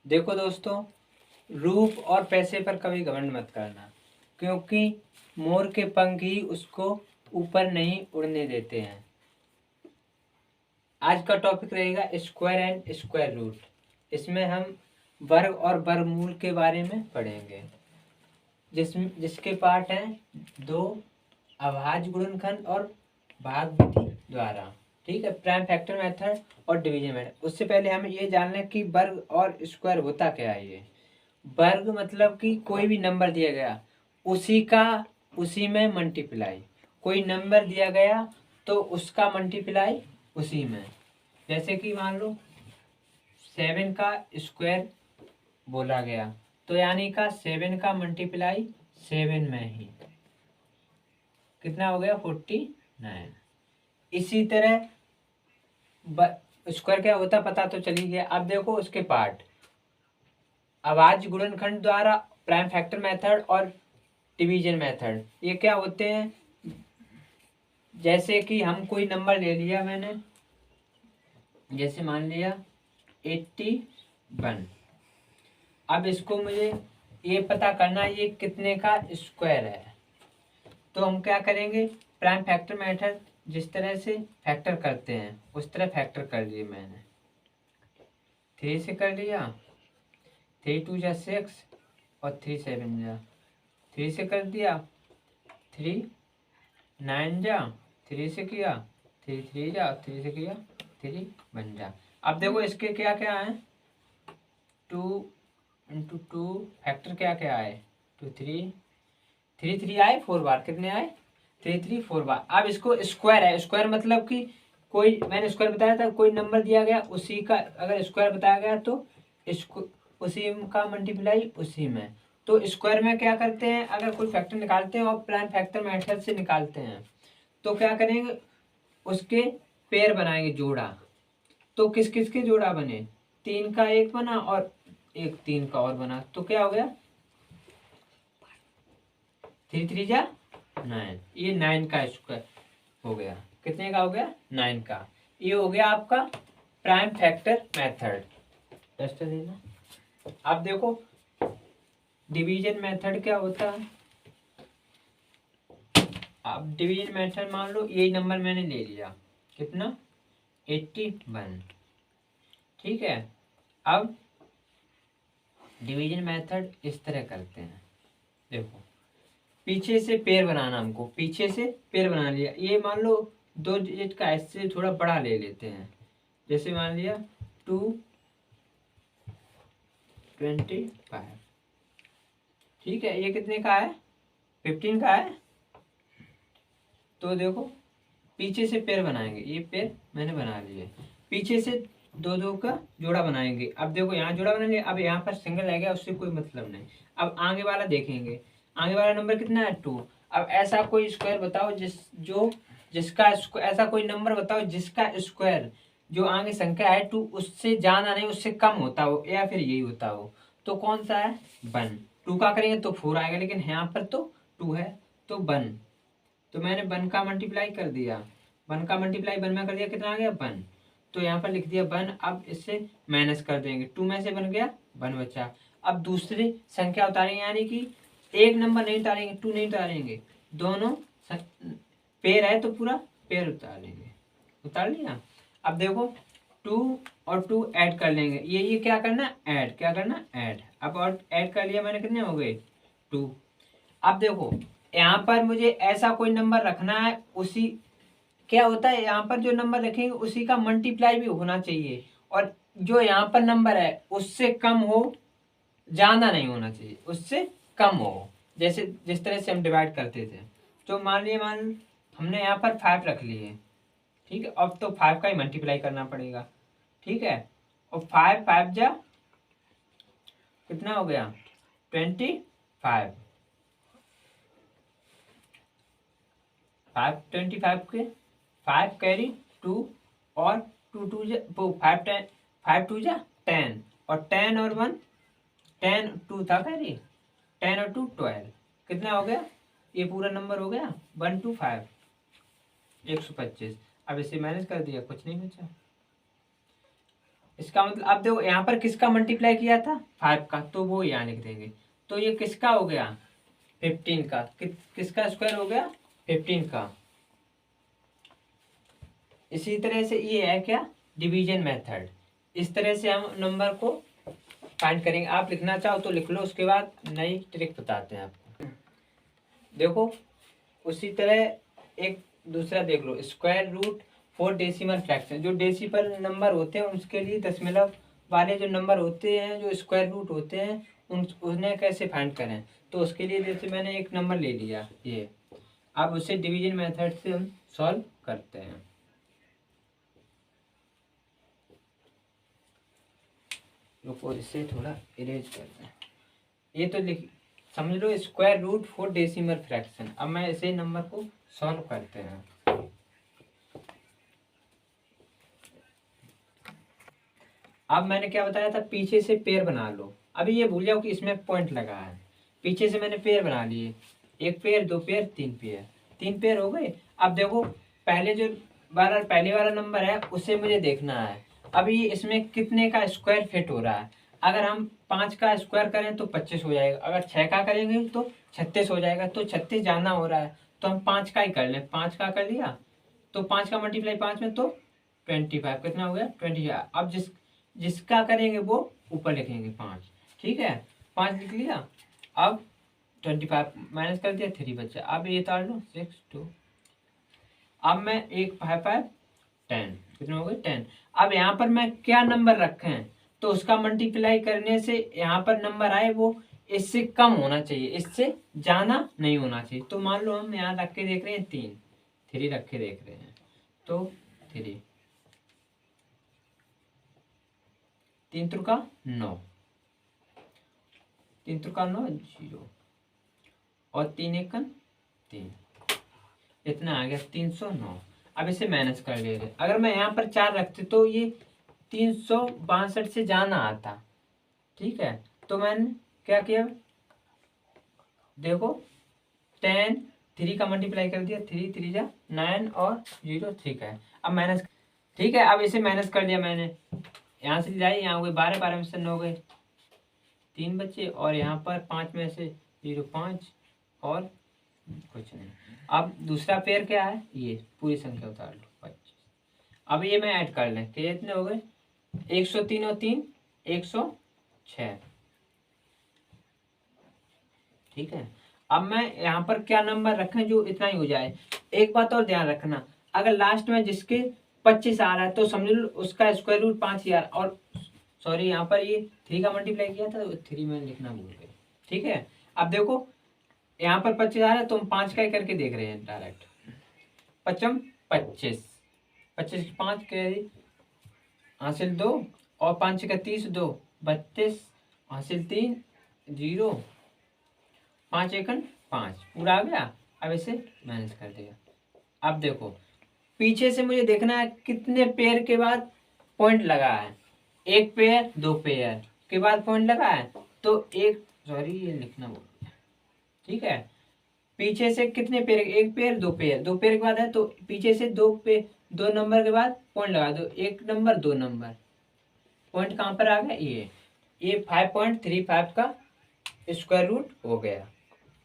देखो दोस्तों, रूप और पैसे पर कभी घमंड मत करना, क्योंकि मोर के पंख ही उसको ऊपर नहीं उड़ने देते हैं। आज का टॉपिक रहेगा स्क्वायर एंड स्क्वायर रूट। इसमें हम वर्ग और वर्गमूल के बारे में पढ़ेंगे, जिसके पार्ट हैं दो, अभाज्य गुणनखंड और भाग विधि द्वारा। ठीक है, प्राइम फैक्टर मेथड और डिवीजन मेथड। उससे पहले हमें ये जानना है कि वर्ग और स्क्वायर होता क्या है। ये वर्ग मतलब कि कोई भी नंबर दिया गया उसी में मल्टीप्लाई, कोई नंबर दिया गया तो उसका मल्टीप्लाई उसी में। जैसे कि मान लो 7 का स्क्वायर बोला गया, तो यानी का 7 का मल्टीप्लाई 7 में ही कितना हो गया 49। इसी तरह स्क्वायर क्या होता पता तो चली गया। अब देखो उसके पार्ट, अभाज्य गुणनखंड द्वारा, प्राइम फैक्टर मेथड और डिवीजन मेथड। ये क्या होते हैं, जैसे कि हम कोई नंबर ले लिया मैंने, जैसे मान लिया 81। अब इसको मुझे ये पता करना ये कितने का स्क्वायर है, तो हम क्या करेंगे, प्राइम फैक्टर मेथड जिस तरह से फैक्टर करते हैं उस तरह फैक्टर कर लिए मैंने। 3 से कर लिया, 3 2 जा 6 और 3 7 जा 3 से कर दिया, 3 9 जा 3 से किया, 3 3 जा 3 से किया, 3 बन जा। अब देखो इसके क्या क्या है, 2 इंटू 2 फैक्टर क्या क्या आए, 2 3 3 3 आए 4 बार, कितने आए 3 3 4 बार। अब इसको स्क्वायर है, स्क्वायर मतलब कि कोई, मैंने स्क्वायर बताया था, कोई नंबर दिया गया उसी का अगर स्क्वायर बताया गया तो इसको उसी का मल्टीप्लाई उसी में। तो स्क्वायर में क्या करते हैं, अगर कोई फैक्टर निकालते हैं और प्राइम फैक्टर मेथड से निकालते हैं तो क्या करेंगे, उसके पेयर बनाएंगे, जोड़ा। तो किस किस के जोड़ा बने, 3 का एक बना और एक 3 का और बना, तो क्या हो गया 3 3 जा 9। ये 9 का स्क्वायर हो गया, कितने का हो गया 9 का। ये हो गया आपका प्राइम फैक्टर मेथड। टेस्ट देना। अब देखो डिवीजन मेथड क्या होता है। अब डिवीजन मेथड मान लो यही नंबर मैंने ले लिया, कितना 81। ठीक है, अब डिवीजन मेथड इस तरह करते हैं। देखो पीछे से पेयर बनाना, हमको पीछे से पेयर बना लिया। ये मान लो 2 डिजिट का, इससे थोड़ा बड़ा ले लेते हैं। जैसे मान लिया 2 25। ठीक है, ये कितने का है 15 का है। तो देखो पीछे से पेयर बनाएंगे, ये पेयर मैंने बना लिए, पीछे से 2 2 का जोड़ा बनाएंगे। अब देखो यहाँ जोड़ा बना लिया, अब यहाँ पर सिंगल रह गया, उससे कोई मतलब नहीं। अब आगे वाला देखेंगे, आगे वाला नंबर कितना है 2। अब ऐसा कोई स्क्वायर बताओ जिसका ऐसा कोई नंबर बताओ जिसका स्क्वायर जो आगे संख्या है 2 उससे ज्यादा नहीं उससे कम होता हो, या फिर यही होता हो। तो कौन सा है 1। 2 का करेंगे तो 4 आएगा, लेकिन यहाँ पर तो 2 है तो 1। तो मैंने 1 का मल्टीप्लाई कर दिया, 1 का मल्टीप्लाई 1 में कर दिया, कितना आ गया 1। तो यहाँ पर लिख दिया 1। अब इससे माइनस कर देंगे, 2 में से बन गया 1 बचा। अब दूसरी संख्या उतारेंगे, यानी कि एक नंबर नहीं उतारेंगे, 2 नहीं उतारेंगे, दोनों पेयर है तो पूरा पेयर उतारेंगे। उतार लिया। अब देखो 2 और 2 ऐड कर लेंगे, ये क्या करना ऐड, क्या करना ऐड। अब और ऐड कर लिया मैंने, कितने हो गए 2। अब देखो यहाँ पर मुझे ऐसा कोई नंबर रखना है, उसी क्या होता है यहाँ पर जो नंबर रखेंगे उसी का मल्टीप्लाई भी होना चाहिए, और जो यहाँ पर नंबर है उससे कम हो, ज्यादा नहीं होना चाहिए, उससे कम हो। जैसे जिस तरह से हम डिवाइड करते थे, तो मान हमने यहाँ पर 5 रख लिए। ठीक है, अब तो 5 का ही मल्टीप्लाई करना पड़ेगा। ठीक है, और 5 5 जा कितना हो गया 25। 5 25 के 5 कैरी 2 और 2 2 जा 5 10, 5 2 जा 10 और 10 और 1 10 2 था कैरी, 10 और 2 12, कितना हो गया, ये पूरा नंबर हो गया 125 125। अब इसे माइनस कर दिया, कुछ नहीं बचा। इसका मतलब अब देखो यहाँ पर किसका मल्टीप्लाई किया था 5 का, तो वो यहाँ लिख देंगे। तो ये किसका हो गया 15 का, किसका स्क्वायर हो गया 15 का। इसी तरह से ये है क्या डिवीजन मेथड। इस तरह से हम नंबर को फाइंड करेंगे। आप लिखना चाहो तो लिख लो, उसके बाद नई ट्रिक बताते हैं आपको। देखो उसी तरह एक दूसरा देख लो, स्क्वायर रूट 4 डेसिमल फ्रैक्शन। जो डेसिमल नंबर होते हैं उसके लिए दशमलव वाले जो नंबर होते हैं जो स्क्वायर रूट होते हैं उन्हें कैसे फाइंड करें। तो उसके लिए जैसे मैंने एक नंबर ले लिया ये, अब उसे डिवीजन मेथड से हम सॉल्व करते हैं। रुको इसे थोड़ा इरेज करते हैं। ये तो लिख समझ लो स्क्वायर रूट 4 डेसिमल फ्रैक्शन। अब मैं इसे नंबर को सॉल्व करते हैं। अब मैंने क्या बताया था, पीछे से पेयर बना लो। अभी ये भूल जाओ कि इसमें पॉइंट लगा है। पीछे से मैंने पेयर बना लिए, एक पेयर, दो पेयर, तीन पेयर, तीन पेयर हो गए। अब देखो पहले जो पहले वाला नंबर है उसे मुझे देखना है। अभी इसमें कितने का स्क्वायर फिट हो रहा है। अगर हम 5 का स्क्वायर करें तो 25 हो जाएगा, अगर 6 का करेंगे तो 36 हो जाएगा। तो 36 जाना हो रहा है तो हम 5 का ही कर लें। 5 का कर लिया तो 5 का मल्टीप्लाई 5 में तो 25, कितना हो गया 25। अब जिसका करेंगे वो ऊपर लिखेंगे 5, ठीक है 5 लिख लिया। अब 25 माइनस कर दिया, 3 बचा। अब ये तार लो 6 2। अब मैं एक 5 5 10, कितने हो गए 10। अब यहाँ पर मैं क्या नंबर रखे हैं तो उसका मल्टीप्लाई करने से यहाँ पर नंबर आए वो इससे कम होना चाहिए, इससे ज्यादा नहीं होना चाहिए। तो मान लो हम यहाँ रख के देख रहे हैं 3, 3 रख के देख रहे हैं तो 3, 3 त्रिका 9, 3 त्रिका 9 0 और 3 एकन 3, इतना आ गया 309। अब इसे माइनस कर ले रहे। अगर मैं यहाँ पर 4 रखते तो ये 362 से जाना आता, ठीक है। तो मैंने क्या किया देखो 10, 3 का मल्टीप्लाई कर दिया, 3 3 जा 9 और 0 3 का है। अब माइनस, ठीक है। अब इसे माइनस कर दिया मैंने, यहाँ से जाए यहाँ हो गए 12, 12 में से 9 गए, 3 बच्चे और यहाँ पर 5 में से 0 5 और कुछ नहीं। अब दूसरा पेयर क्या है, ये पूरी संख्या उतार लो 25। अब ये मैं ऐड कर लें कि इतने हो गए 103 और 3 106, ठीक है। अब मैं यहाँ पर क्या नंबर रखें जो इतना ही हो जाए। एक बात और ध्यान रखना, अगर लास्ट में जिसके 25 आ रहा है तो समझ लो उसका स्क्वायर रूट 5 और सॉरी यहाँ पर ये 3 का मल्टीप्लाई किया था तो 3 में लिखना भूल गए, ठीक है। अब देखो यहाँ पर 25 आ रहा है तो हम 5 का ही करके देख रहे हैं डायरेक्ट। 5 25, 25 5 के हासिल 2 और 5 का 30 2 32 हासिल 3 0 5 एकन 5 पूरा आ गया। अब इसे माइनस कर देगा। अब देखो पीछे से मुझे देखना है कितने पेयर के बाद पॉइंट लगा है। एक पेयर, दो पेयर के बाद पॉइंट लगा है तो एक, सॉरी ये लिखना बोल, ठीक है। पीछे से कितने पेयर, एक पेयर, दो पेयर, दो पेयर के बाद है तो पीछे से दो नंबर के बाद पॉइंट लगा दो, एक नंबर दो नंबर। पॉइंट कहाँ पर आ गया, ये 5.35 का स्क्वायर रूट हो गया।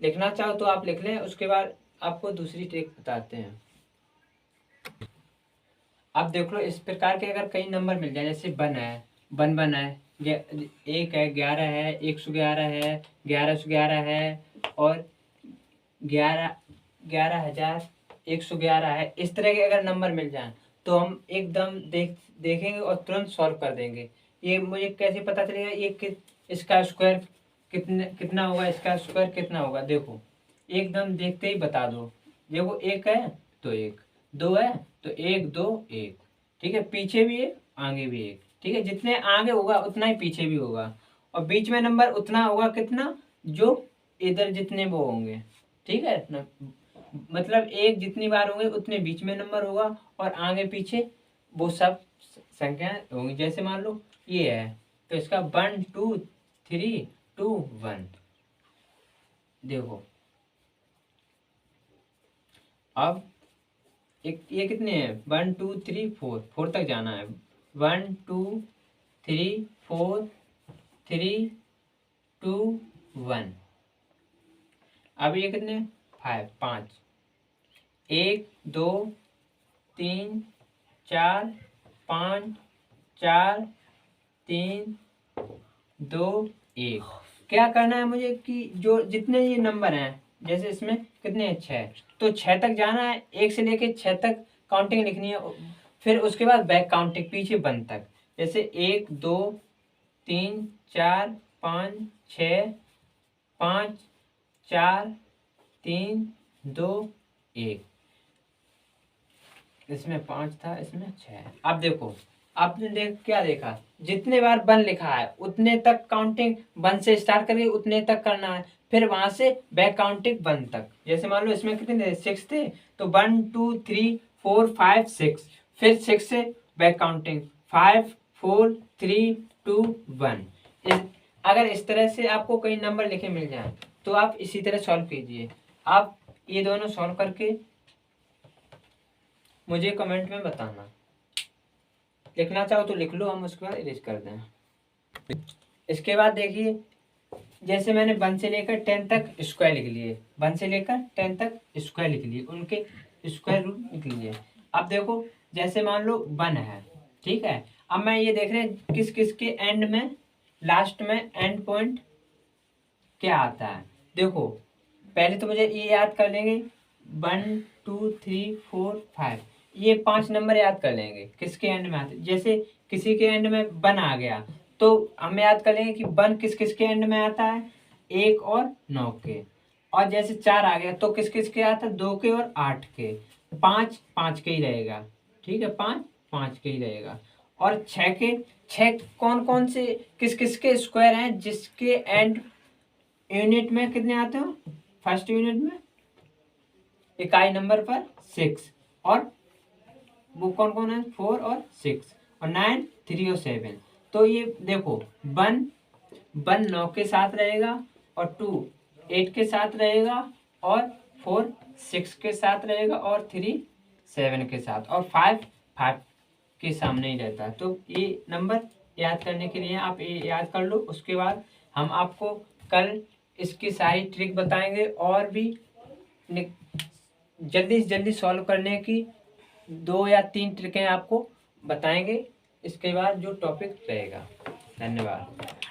लिखना चाहो तो आप लिख लें, उसके बाद आपको दूसरी ट्रिक बताते हैं। अब देख लो इस प्रकार के अगर कई नंबर मिल जाए, जैसे 1 है, 1 है, 1 है, 11 है, 111 है, 1111 है और 11,111 है। इस तरह के अगर नंबर मिल जाए तो हम एकदम देखेंगे और तुरंत सॉल्व कर देंगे। ये मुझे कैसे पता चलेगा ये इसका स्क्वायर कितना होगा, इसका स्क्वायर कितना होगा। देखो एकदम देखते ही बता दो। देखो 1 है तो 1, 2 है तो 1 2 1, ठीक है। पीछे भी 1 आगे भी 1, ठीक है। जितने आगे होगा उतना ही पीछे भी होगा और बीच में नंबर उतना होगा कितना जो इधर जितने वो होंगे, ठीक है ना। मतलब 1 जितनी बार होंगे उतने बीच में नंबर होगा और आगे पीछे वो सब संख्याएं होंगी। जैसे मान लो ये है तो इसका 1 2 3 2 1। देखो अब एक ये कितने हैं 1 2 3 4 4 तक जाना है। 1 2 3 4 3 2 1। अब ये कितने 5 1 2 3 4 5 4 3 2 1। क्या करना है मुझे कि जो जितने ये नंबर हैं, जैसे इसमें कितने हैं 6, तो 6 तक जाना है, 1 से लेके 6 तक काउंटिंग लिखनी है, फिर उसके बाद बैक काउंटिंग पीछे 1 तक। जैसे 1 2 3 4 5 6 5 4 3 2 1। इसमें 5 था, इसमें 6। अब देखो, आपने क्या देखा, जितने बार 1 लिखा है उतने तक काउंटिंग 1 से स्टार्ट करके उतने तक करना है, फिर वहां से बैक काउंटिंग 1 तक। जैसे मान लो इसमें कितने थे 6 थे, तो 1 2 3 4 5 6, फिर 6 से बैक काउंटिंग 5 4 3 2 1। अगर इस तरह से आपको कई नंबर लिखे मिल जाए तो आप इसी तरह सॉल्व कीजिए। आप ये दोनों सॉल्व करके मुझे कमेंट में बताना। लिखना चाहो तो लिख लो, हम उसके बाद इरेज कर दें। इसके बाद देखिए, जैसे मैंने 1 से लेकर 10 तक स्क्वायर लिख लिए, 1 से लेकर 10 तक स्क्वायर लिख लिए, उनके स्क्वायर रूट लिख लिए। अब देखो, जैसे मान लो 1 है, ठीक है। अब मैं ये देख रहे हैं किस किस के एंड में, लास्ट में एंड पॉइंट क्या आता है। देखो, पहले तो मुझे ये याद कर लेंगे 1 2 3 4 5, ये 5 नंबर याद कर लेंगे किसके एंड में आते। जैसे किसी के एंड में 1 आ गया तो हम याद कर लेंगे कि 1 किस किस के एंड में आता है, 1 और 9 के। और जैसे 4 आ गया तो किस किस के आता है, 2 के और 8 के। 5 5 के ही रहेगा, ठीक है, 5 5 के ही रहेगा। और 6 के, 6 कौन कौन से किस किस के स्क्वायर हैं जिसके एंड यूनिट में कितने आते हो, फर्स्ट यूनिट में इकाई नंबर पर 6, और वो कौन कौन है 4 और 6 और 9 3 और 7। तो ये देखो 1 9 के साथ रहेगा, और 2 8 के साथ रहेगा, और 4 6 के साथ रहेगा, और 3 7 के साथ, और 5 5 के सामने ही रहता है। तो ये नंबर याद करने के लिए आप ये याद कर लो। उसके बाद हम आपको कल इसकी सारी ट्रिक बताएंगे, और भी जल्दी से जल्दी सॉल्व करने की 2 या 3 ट्रिकें आपको बताएंगे इसके बाद जो टॉपिक रहेगा। धन्यवाद।